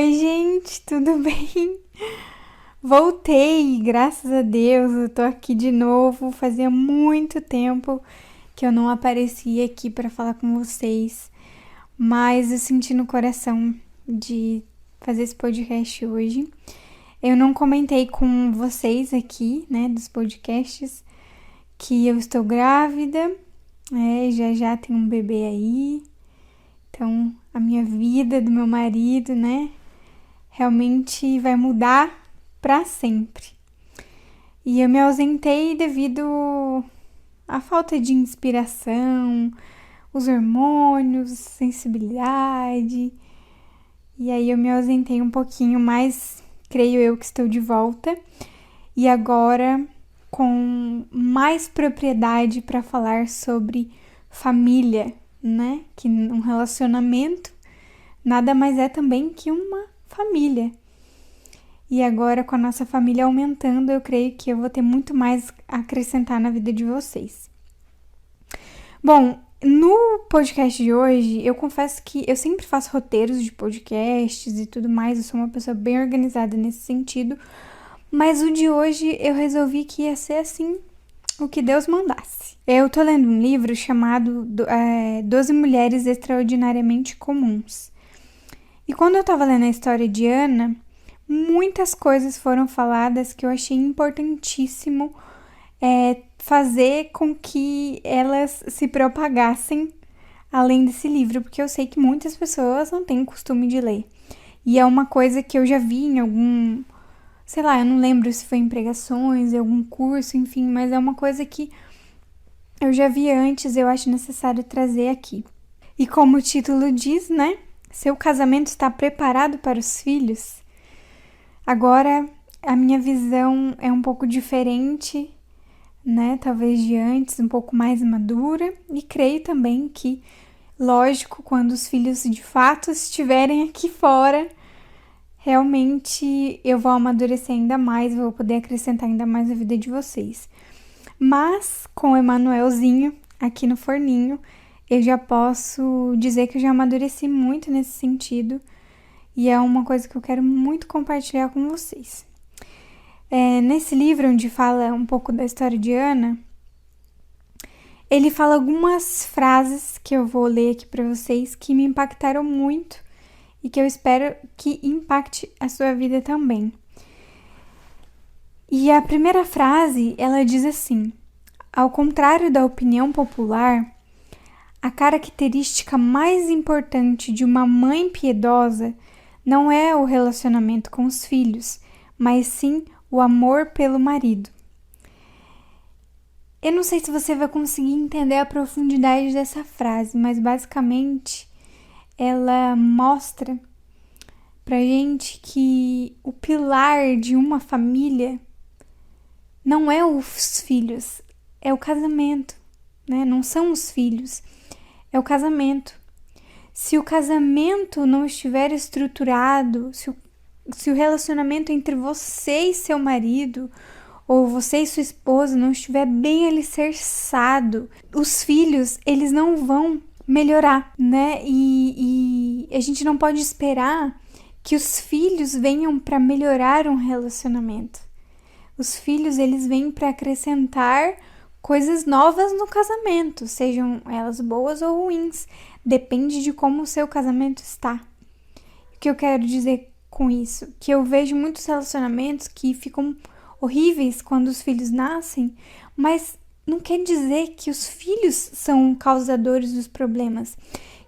Oi, gente, tudo bem? Voltei, graças a Deus, eu tô aqui de novo. Fazia muito tempo que eu não aparecia aqui para falar com vocês, mas eu senti no coração de fazer esse podcast hoje. Eu não comentei com vocês aqui, né, dos podcasts, que eu estou grávida, já tem um bebê aí. Então, a minha vida, do meu marido, né, realmente vai mudar para sempre. E eu me ausentei devido à falta de inspiração, os hormônios, sensibilidade. E aí eu me ausentei um pouquinho, mas creio eu que estou de volta. E agora com mais propriedade para falar sobre família, né? Que um relacionamento nada mais é também que uma família. E agora, com a nossa família aumentando, eu creio que eu vou ter muito mais a acrescentar na vida de vocês. Bom, no podcast de hoje, eu confesso que eu sempre faço roteiros de podcasts e tudo mais, eu sou uma pessoa bem organizada nesse sentido, mas o de hoje eu resolvi que ia ser assim, o que Deus mandasse. Eu tô lendo um livro chamado 12 Mulheres Extraordinariamente Comuns. E quando eu tava lendo a história de Ana, muitas coisas foram faladas que eu achei importantíssimo fazer com que elas se propagassem além desse livro, porque eu sei que muitas pessoas não têm costume de ler. E é uma coisa que eu já vi em algum, sei lá, eu não lembro se foi em pregações, em algum curso, enfim, mas é uma coisa que eu já vi antes, eu acho necessário trazer aqui. E como o título diz, né? Seu casamento está preparado para os filhos? Agora, a minha visão é um pouco diferente, né? Talvez de antes, um pouco mais madura. E creio também que, lógico, quando os filhos de fato estiverem aqui fora, realmente eu vou amadurecer ainda mais, vou poder acrescentar ainda mais na vida de vocês. Mas, com o Emanuelzinho aqui no forninho, eu já posso dizer que eu já amadureci muito nesse sentido. E é uma coisa que eu quero muito compartilhar com vocês. Nesse livro, onde fala um pouco da história de Ana, ele fala algumas frases que eu vou ler aqui para vocês que me impactaram muito e que eu espero que impacte a sua vida também. E a primeira frase, ela diz assim: ao contrário da opinião popular, a característica mais importante de uma mãe piedosa não é o relacionamento com os filhos, mas sim o amor pelo marido. Eu não sei se você vai conseguir entender a profundidade dessa frase, mas basicamente ela mostra pra gente que o pilar de uma família não é os filhos, é o casamento, né? Não são os filhos, é o casamento. Se o casamento não estiver estruturado, se o relacionamento entre você e seu marido, ou você e sua esposa não estiver bem alicerçado, os filhos, eles não vão melhorar, né? E a gente não pode esperar que os filhos venham para melhorar um relacionamento. Os filhos, eles vêm para acrescentar coisas novas no casamento, sejam elas boas ou ruins. Depende de como o seu casamento está. O que eu quero dizer com isso? Que eu vejo muitos relacionamentos que ficam horríveis quando os filhos nascem, mas não quer dizer que os filhos são causadores dos problemas.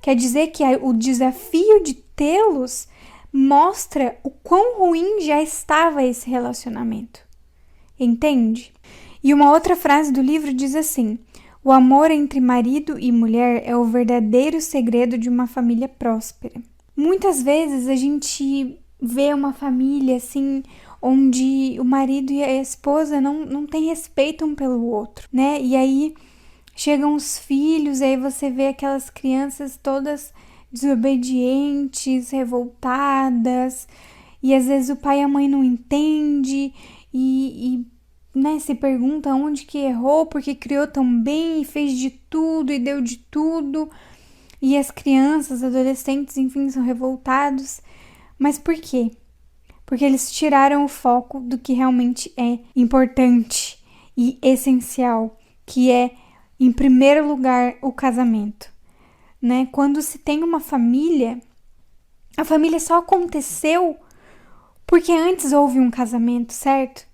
Quer dizer que o desafio de tê-los mostra o quão ruim já estava esse relacionamento. Entende? E uma outra frase do livro diz assim: o amor entre marido e mulher é o verdadeiro segredo de uma família próspera. Muitas vezes a gente vê uma família assim, onde o marido e a esposa não têm respeito um pelo outro, né? E aí chegam os filhos, e aí você vê aquelas crianças todas desobedientes, revoltadas, e às vezes o pai e a mãe não entendem né, se pergunta onde que errou, porque criou tão bem e fez de tudo e deu de tudo. E as crianças, adolescentes, enfim, são revoltados. Mas por quê? Porque eles tiraram o foco do que realmente é importante e essencial, que é, em primeiro lugar, o casamento, né? Quando se tem uma família, a família só aconteceu porque antes houve um casamento, certo?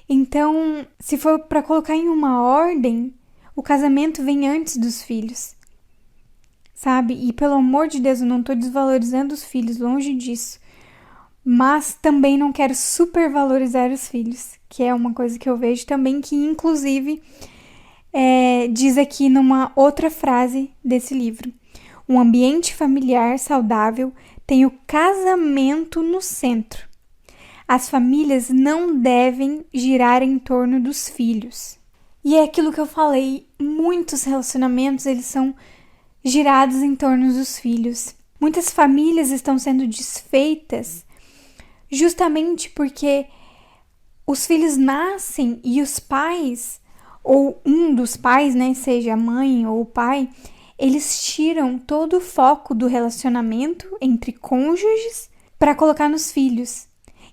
Então, se for para colocar em uma ordem, o casamento vem antes dos filhos, sabe? E pelo amor de Deus, eu não tô desvalorizando os filhos, longe disso. Mas também não quero supervalorizar os filhos, que é uma coisa que eu vejo também, que inclusive diz aqui numa outra frase desse livro. Um ambiente familiar saudável tem o casamento no centro. As famílias não devem girar em torno dos filhos. E é aquilo que eu falei, muitos relacionamentos eles são girados em torno dos filhos. Muitas famílias estão sendo desfeitas justamente porque os filhos nascem e os pais, ou um dos pais, né, seja a mãe ou o pai, eles tiram todo o foco do relacionamento entre cônjuges para colocar nos filhos.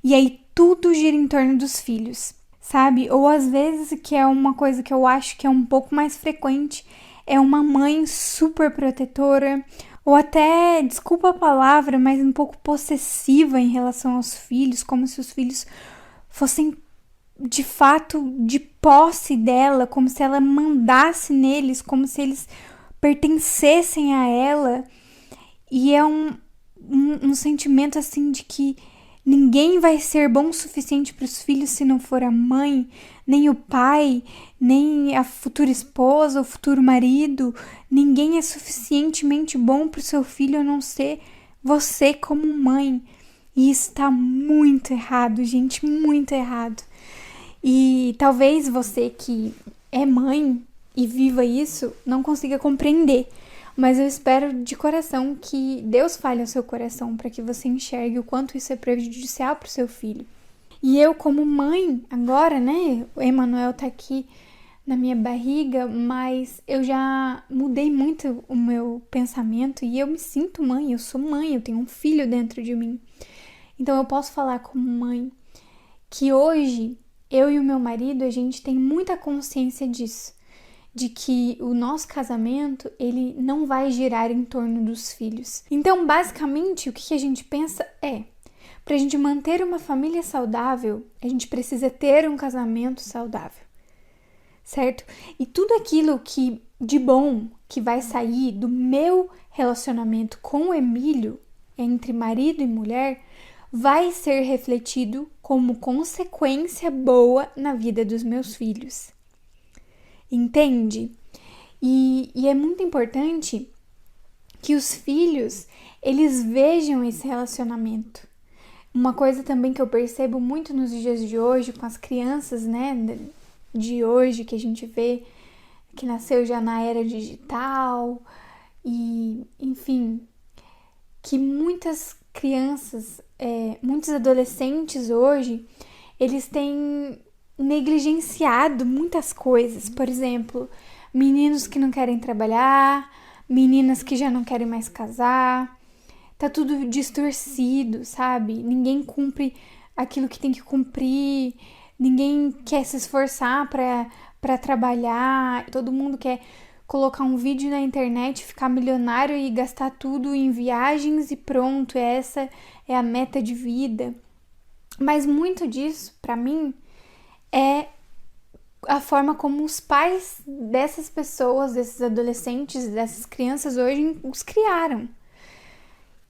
E aí tudo gira em torno dos filhos, sabe? Ou às vezes, que é uma coisa que eu acho que é um pouco mais frequente, é uma mãe super protetora, ou até, desculpa a palavra, mas um pouco possessiva em relação aos filhos, como se os filhos fossem de fato de posse dela, como se ela mandasse neles, como se eles pertencessem a ela. E é um sentimento assim de que ninguém vai ser bom o suficiente para os filhos se não for a mãe, nem o pai, nem a futura esposa, o futuro marido. Ninguém é suficientemente bom para o seu filho a não ser você como mãe. E isso tá muito errado, gente, muito errado. E talvez você que é mãe e viva isso não consiga compreender. Mas eu espero de coração que Deus fale ao seu coração para que você enxergue o quanto isso é prejudicial para o seu filho. E eu, como mãe, agora, né? O Emanuel tá aqui na minha barriga, mas eu já mudei muito o meu pensamento e eu me sinto mãe, eu sou mãe, eu tenho um filho dentro de mim. Então eu posso falar como mãe que hoje eu e o meu marido, a gente tem muita consciência disso. De que o nosso casamento, ele não vai girar em torno dos filhos. Então, basicamente, o que a gente pensa pra gente manter uma família saudável, a gente precisa ter um casamento saudável, certo? E tudo aquilo que de bom que vai sair do meu relacionamento com o Emílio, entre marido e mulher, vai ser refletido como consequência boa na vida dos meus filhos. Entende? E é muito importante que os filhos, eles vejam esse relacionamento. Uma coisa também que eu percebo muito nos dias de hoje, com as crianças, né, de hoje, que a gente vê que nasceu já na era digital, e, enfim, que muitas crianças, muitos adolescentes hoje, eles têm negligenciado muitas coisas. Por exemplo, meninos que não querem trabalhar, meninas que já não querem mais casar. Tá tudo distorcido, sabe? Ninguém cumpre aquilo que tem que cumprir, ninguém quer se esforçar para trabalhar, todo mundo quer colocar um vídeo na internet, ficar milionário e gastar tudo em viagens e pronto, essa é a meta de vida. Mas muito disso, para mim, é a forma como os pais dessas pessoas, desses adolescentes, dessas crianças hoje os criaram.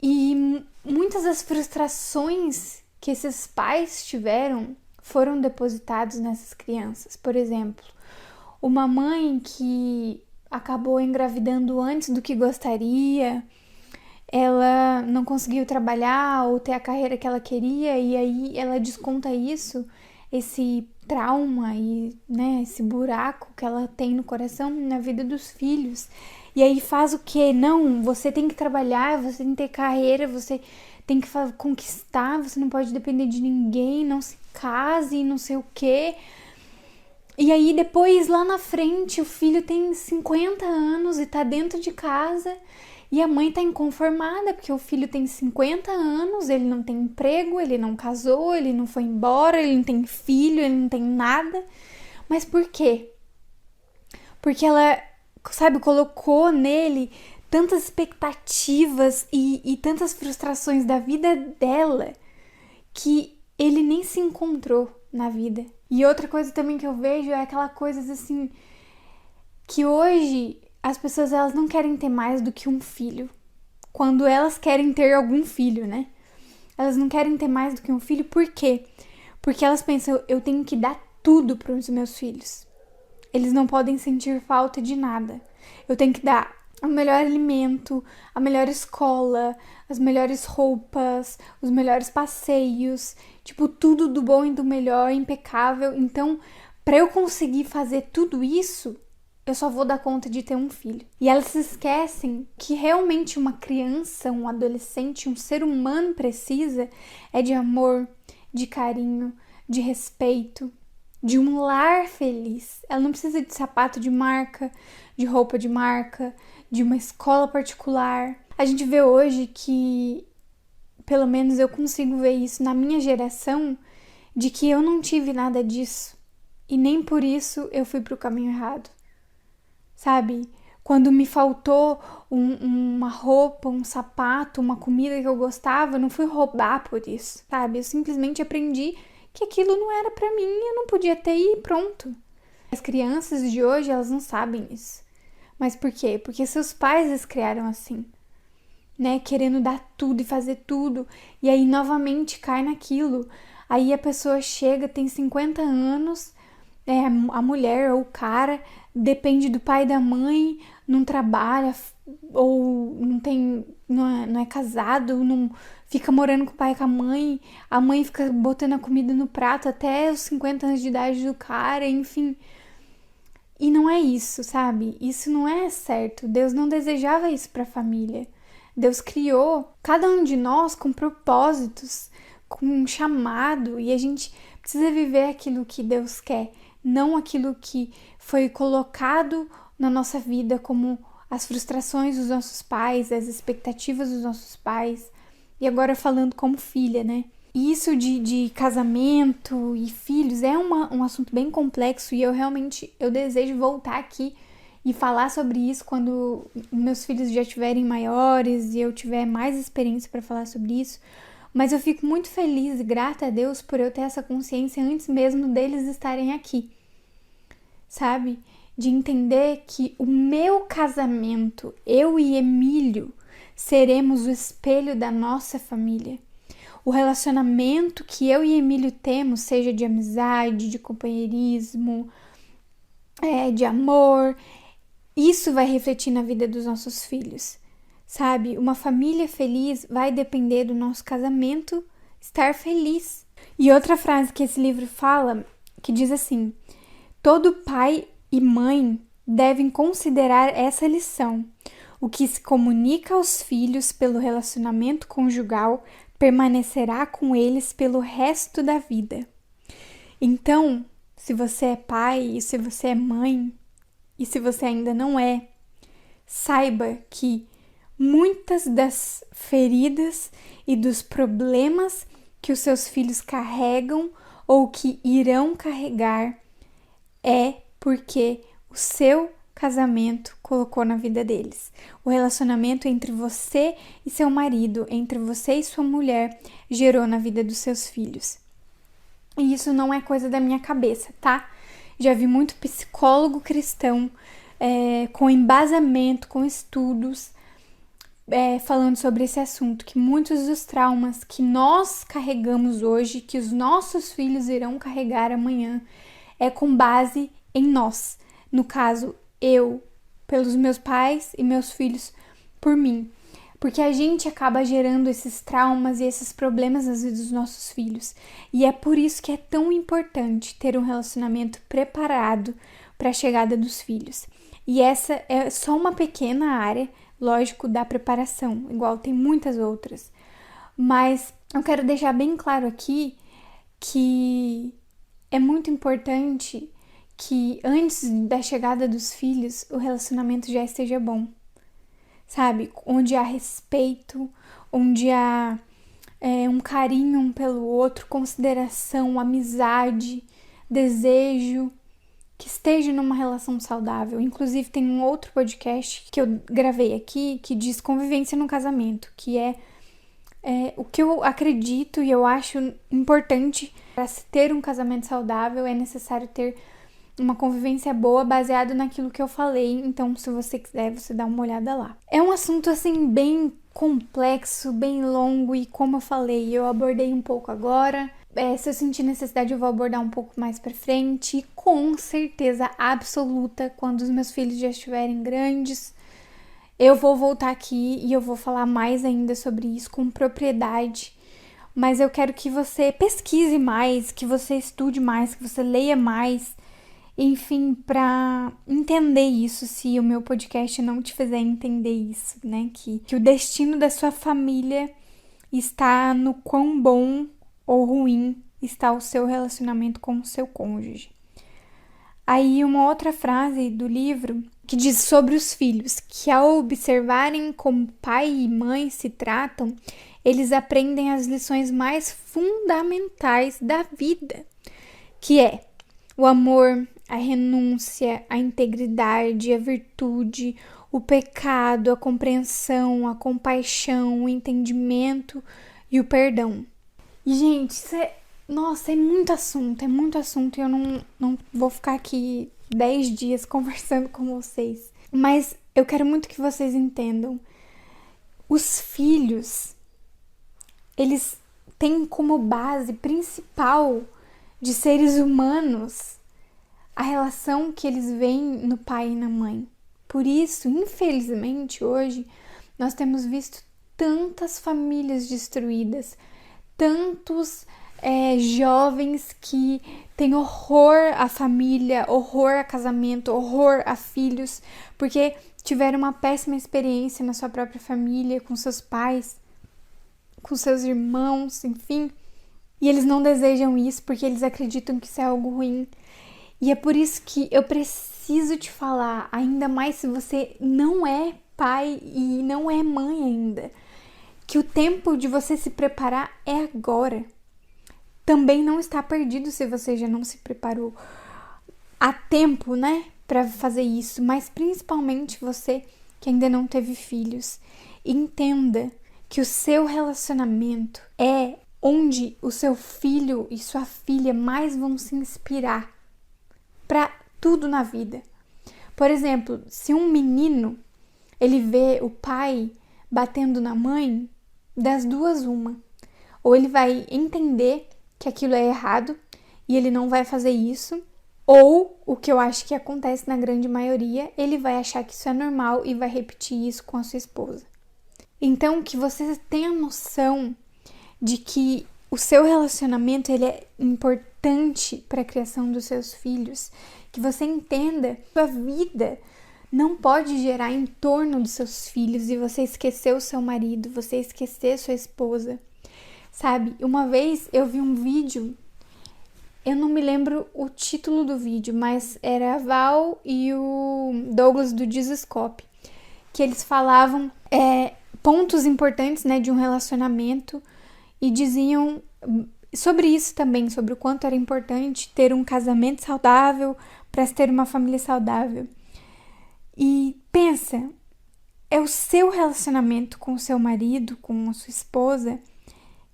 E muitas das frustrações que esses pais tiveram foram depositados nessas crianças. Por exemplo, uma mãe que acabou engravidando antes do que gostaria, ela não conseguiu trabalhar ou ter a carreira que ela queria, e aí ela desconta isso, esse trauma e, né, esse buraco que ela tem no coração na vida dos filhos. E aí faz o quê? Não, você tem que trabalhar, você tem que ter carreira, você tem que conquistar, você não pode depender de ninguém, não se case, não sei o quê. E aí depois, lá na frente, o filho tem 50 anos e tá dentro de casa E a mãe tá inconformada porque o filho tem 50 anos, ele não tem emprego, ele não casou, ele não foi embora, ele não tem filho, ele não tem nada. Mas por quê? Porque ela, sabe, colocou nele tantas expectativas e tantas frustrações da vida dela que ele nem se encontrou na vida. E outra coisa também que eu vejo é aquela coisa assim, que hoje as pessoas elas não querem ter mais do que um filho. Quando elas querem ter algum filho, né? Elas não querem ter mais do que um filho, por quê? Porque elas pensam, eu tenho que dar tudo para os meus filhos. Eles não podem sentir falta de nada. Eu tenho que dar o melhor alimento, a melhor escola, as melhores roupas, os melhores passeios, tipo, tudo do bom e do melhor, impecável. Então, para eu conseguir fazer tudo isso, eu só vou dar conta de ter um filho. E elas se esquecem que realmente uma criança, um adolescente, um ser humano precisa é de amor, de carinho, de respeito, de um lar feliz. Ela não precisa de sapato de marca, de roupa de marca, de uma escola particular. A gente vê hoje que, pelo menos eu consigo ver isso na minha geração, de que eu não tive nada disso. E nem por isso eu fui pro caminho errado. Sabe? Quando me faltou uma roupa, um sapato, uma comida que eu gostava, eu não fui roubar por isso, sabe? Eu simplesmente aprendi que aquilo não era pra mim, eu não podia ter e pronto. As crianças de hoje, elas não sabem isso. Mas por quê? Porque seus pais as criaram assim, né? Querendo dar tudo e fazer tudo. E aí, novamente, cai naquilo. Aí a pessoa chega, tem 50 anos, a mulher ou o cara depende do pai e da mãe, não trabalha ou não é casado, não fica morando com o pai e com a mãe fica botando a comida no prato até os 50 anos de idade do cara, enfim. E não é isso, sabe? Isso não é certo. Deus não desejava isso para a família. Deus criou cada um de nós com propósitos, com um chamado, e a gente precisa viver aquilo que Deus quer, não aquilo que foi colocado na nossa vida como as frustrações dos nossos pais, as expectativas dos nossos pais. E agora falando como filha, né? E isso de casamento e filhos é um assunto bem complexo e eu desejo voltar aqui e falar sobre isso quando meus filhos já estiverem maiores e eu tiver mais experiência para falar sobre isso. Mas eu fico muito feliz e grata a Deus por eu ter essa consciência antes mesmo deles estarem aqui, sabe? De entender que o meu casamento, eu e Emílio, seremos o espelho da nossa família. O relacionamento que eu e Emílio temos, seja de amizade, de companheirismo, de amor, isso vai refletir na vida dos nossos filhos, sabe? Uma família feliz vai depender do nosso casamento estar feliz. E outra frase que esse livro fala, que diz assim: todo pai e mãe devem considerar essa lição. O que se comunica aos filhos pelo relacionamento conjugal permanecerá com eles pelo resto da vida. Então, se você é pai e se você é mãe, e se você ainda não é, saiba que muitas das feridas e dos problemas que os seus filhos carregam ou que irão carregar é porque o seu casamento colocou na vida deles. O relacionamento entre você e seu marido, entre você e sua mulher, gerou na vida dos seus filhos. E isso não é coisa da minha cabeça, tá? Já vi muito psicólogo cristão com embasamento, com estudos, falando sobre esse assunto, que muitos dos traumas que nós carregamos hoje, que os nossos filhos irão carregar amanhã, é com base em nós. No caso, eu, pelos meus pais e meus filhos, por mim. Porque a gente acaba gerando esses traumas e esses problemas nas vidas dos nossos filhos. E é por isso que é tão importante ter um relacionamento preparado para a chegada dos filhos. E essa é só uma pequena área, lógico, da preparação, igual tem muitas outras. Mas eu quero deixar bem claro aqui que é muito importante que antes da chegada dos filhos o relacionamento já esteja bom, sabe? Onde há respeito, onde há um carinho um pelo outro, consideração, amizade, desejo, que esteja numa relação saudável. Inclusive, tem um outro podcast que eu gravei aqui que diz convivência no casamento, que é o que eu acredito e eu acho importante para se ter um casamento saudável. É necessário ter uma convivência boa baseado naquilo que eu falei. Então, se você quiser, você dá uma olhada lá. É um assunto assim bem complexo, bem longo, e como eu falei, eu abordei um pouco agora. Se eu sentir necessidade, eu vou abordar um pouco mais pra frente. E com certeza absoluta, quando os meus filhos já estiverem grandes, eu vou voltar aqui e eu vou falar mais ainda sobre isso com propriedade. Mas eu quero que você pesquise mais, que você estude mais, que você leia mais, enfim, para entender isso, se o meu podcast não te fizer entender isso, né? Que o destino da sua família está no quão bom ou ruim está o seu relacionamento com o seu cônjuge. Aí uma outra frase do livro que diz sobre os filhos, que ao observarem como pai e mãe se tratam, eles aprendem as lições mais fundamentais da vida, que é o amor, a renúncia, a integridade, a virtude, o pecado, a compreensão, a compaixão, o entendimento e o perdão. E, gente, isso é muito assunto, e eu não vou ficar aqui 10 dias conversando com vocês. Mas eu quero muito que vocês entendam. Os filhos, eles têm como base principal de seres humanos a relação que eles veem no pai e na mãe. Por isso, infelizmente, hoje, nós temos visto tantas famílias destruídas, tantos jovens que têm horror à família, horror a casamento, horror a filhos, porque tiveram uma péssima experiência na sua própria família, com seus pais, com seus irmãos, enfim. E eles não desejam isso porque eles acreditam que isso é algo ruim. E é por isso que eu preciso te falar, ainda mais se você não é pai e não é mãe ainda, que o tempo de você se preparar é agora. Também não está perdido se você já não se preparou. Há tempo, né, para fazer isso, mas principalmente você que ainda não teve filhos. Entenda que o seu relacionamento é onde o seu filho e sua filha mais vão se inspirar para tudo na vida. Por exemplo, se um menino ele vê o pai batendo na mãe, das duas uma. Ou ele vai entender que aquilo é errado e ele não vai fazer isso, ou o que eu acho que acontece na grande maioria, ele vai achar que isso é normal e vai repetir isso com a sua esposa. Então, que você tenha noção de que o seu relacionamento ele é importante para a criação dos seus filhos, que você entenda que a vida não pode gerar em torno de seus filhos e você esquecer o seu marido, você esquecer sua esposa, sabe? Uma vez eu vi um vídeo, eu não me lembro o título do vídeo, mas era a Val e o Douglas do Dizescope, que eles falavam pontos importantes, né, de um relacionamento e diziam sobre isso também, sobre o quanto era importante ter um casamento saudável para se ter uma família saudável. E pensa, é o seu relacionamento com o seu marido, com a sua esposa,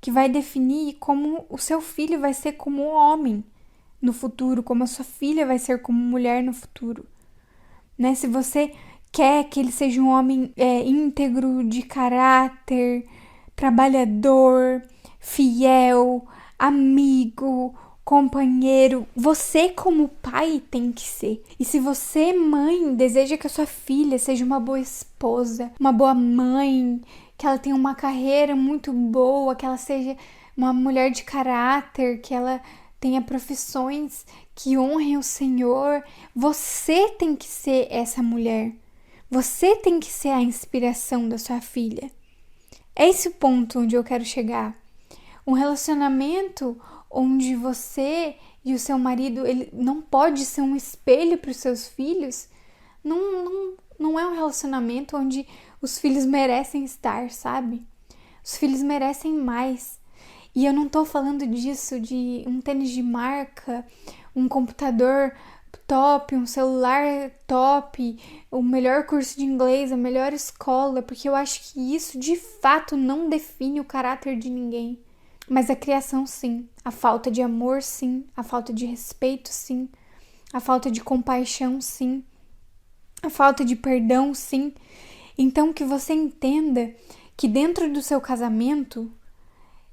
que vai definir como o seu filho vai ser como homem no futuro, como a sua filha vai ser como mulher no futuro. Né? Se você quer que ele seja um homem íntegro, de caráter, trabalhador, fiel, amigo, companheiro, você como pai tem que ser. E se você, mãe, deseja que a sua filha seja uma boa esposa, uma boa mãe, que ela tenha uma carreira muito boa, que ela seja uma mulher de caráter, que ela tenha profissões que honrem o Senhor, você tem que ser essa mulher. Você tem que ser a inspiração da sua filha. É esse o ponto onde eu quero chegar. Um relacionamento onde você e o seu marido ele não pode ser um espelho para os seus filhos, não é um relacionamento onde os filhos merecem estar, sabe? Os filhos merecem mais. E eu não tô falando disso de um tênis de marca, um computador top, um celular top, o melhor curso de inglês, a melhor escola, porque eu acho que isso de fato não define o caráter de ninguém. Mas a criação sim, a falta de amor sim, a falta de respeito sim, a falta de compaixão sim, a falta de perdão sim. Então que você entenda que dentro do seu casamento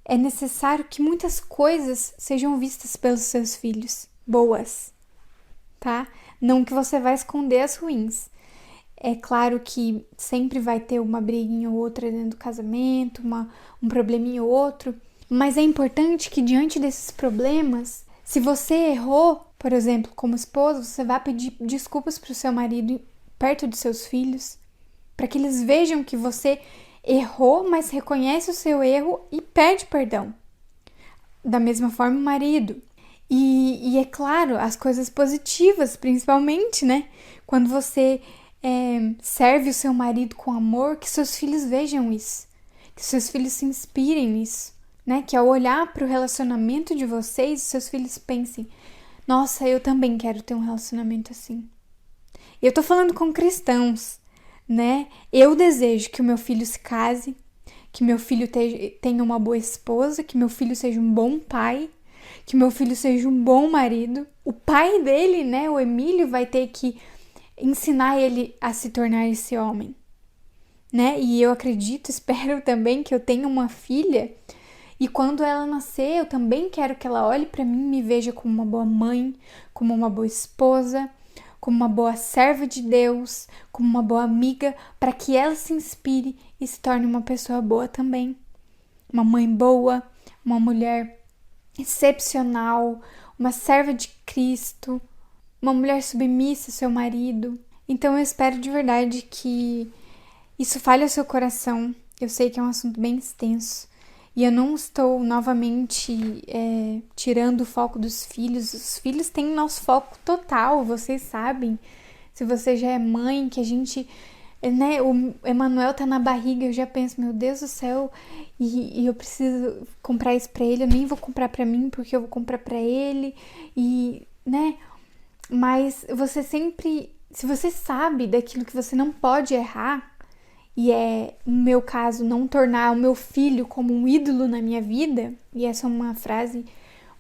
é necessário que muitas coisas sejam vistas pelos seus filhos, boas, tá? Não que você vai esconder as ruins. É claro que sempre vai ter uma briguinha ou outra dentro do casamento, um probleminha ou outro, mas é importante que diante desses problemas, se você errou, por exemplo, como esposa, você vai pedir desculpas para o seu marido perto de seus filhos, para que eles vejam que você errou, mas reconhece o seu erro e pede perdão. Da mesma forma o marido. E é claro, as coisas positivas, principalmente, né? Quando você serve o seu marido com amor, que seus filhos vejam isso. Que seus filhos se inspirem nisso, né? Que ao olhar para o relacionamento de vocês, seus filhos pensem: nossa, eu também quero ter um relacionamento assim. Eu tô falando com cristãos, né? Eu desejo que o meu filho se case, que meu filho tenha uma boa esposa, que meu filho seja um bom pai, que meu filho seja um bom marido. O pai dele, né, o Emílio, vai ter que ensinar ele a se tornar esse homem, né? E eu acredito, espero também que eu tenha uma filha e quando ela nascer, eu também quero que ela olhe para mim e me veja como uma boa mãe, como uma boa esposa, como uma boa serva de Deus, como uma boa amiga, para que ela se inspire e se torne uma pessoa boa também. Uma mãe boa, uma mulher excepcional, uma serva de Cristo, uma mulher submissa ao seu marido. Então eu espero de verdade que isso fale ao seu coração. Eu sei que é um assunto bem extenso. E eu não estou novamente tirando o foco dos filhos. Os filhos têm nosso foco total, vocês sabem. Se você já é mãe, que a gente... né, o Emanuel tá na barriga, eu já penso, meu Deus do céu, e eu preciso comprar isso pra ele. Eu nem vou comprar pra mim, porque eu vou comprar pra ele. E, né... Mas você sempre... Se você sabe daquilo que você não pode errar... E no meu caso, não tornar o meu filho como um ídolo na minha vida, e essa é uma frase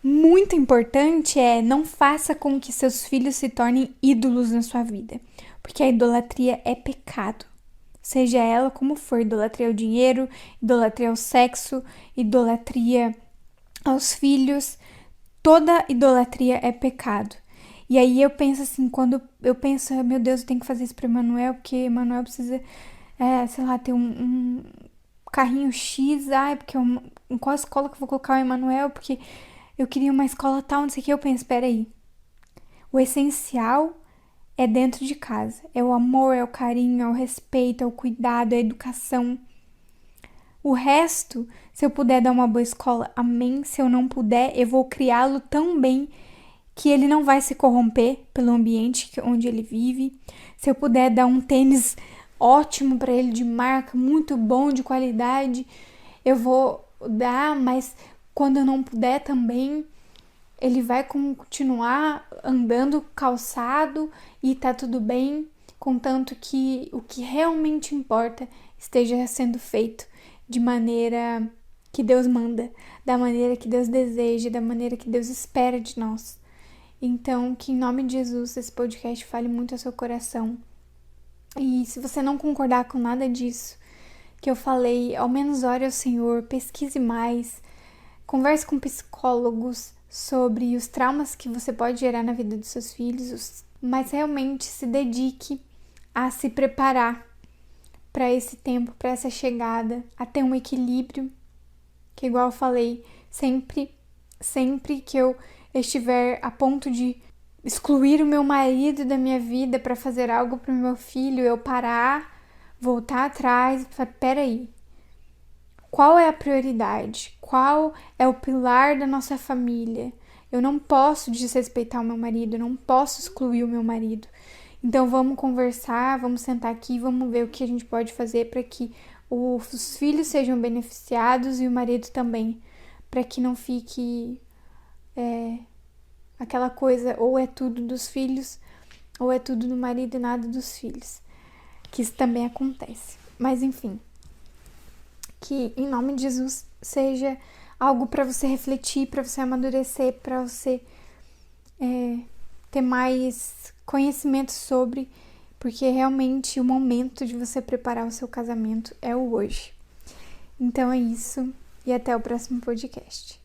muito importante, não faça com que seus filhos se tornem ídolos na sua vida, porque a idolatria é pecado, seja ela como for, idolatria ao dinheiro, idolatria ao sexo, idolatria aos filhos, toda idolatria é pecado. E aí eu penso assim, quando eu penso, meu Deus, eu tenho que fazer isso para Emanuel, porque Emanuel precisa... sei lá, ter um carrinho X, porque em qual escola que eu vou colocar o Emanuel, porque eu queria uma escola tal, não sei o que, eu penso, peraí, o essencial é dentro de casa, é o amor, é o carinho, é o respeito, é o cuidado, é a educação. O resto, se eu puder dar uma boa escola, amém, se eu não puder, eu vou criá-lo tão bem que ele não vai se corromper pelo ambiente onde ele vive. Se eu puder dar um tênis ótimo para ele, de marca, muito bom, de qualidade, eu vou dar, mas quando eu não puder também, ele vai continuar andando calçado e tá tudo bem, contanto que o que realmente importa esteja sendo feito de maneira que Deus manda, da maneira que Deus deseja, da maneira que Deus espera de nós. Então, que em nome de Jesus esse podcast fale muito ao seu coração. E se você não concordar com nada disso que eu falei, ao menos ore ao Senhor, pesquise mais, converse com psicólogos sobre os traumas que você pode gerar na vida dos seus filhos, mas realmente se dedique a se preparar para esse tempo, para essa chegada, a ter um equilíbrio, que igual eu falei, sempre que eu estiver a ponto de excluir o meu marido da minha vida para fazer algo para o meu filho, eu parar, voltar atrás e falar, peraí, qual é a prioridade? Qual é o pilar da nossa família? Eu não posso desrespeitar o meu marido, eu não posso excluir o meu marido. Então vamos conversar, vamos sentar aqui, vamos ver o que a gente pode fazer para que os filhos sejam beneficiados e o marido também, para que não fique aquela coisa, ou é tudo dos filhos, ou é tudo do marido e nada dos filhos, que isso também acontece. Mas enfim, que em nome de Jesus seja algo para você refletir, para você amadurecer, para você ter mais conhecimento sobre, porque realmente o momento de você preparar o seu casamento é o hoje. Então é isso, e até o próximo podcast.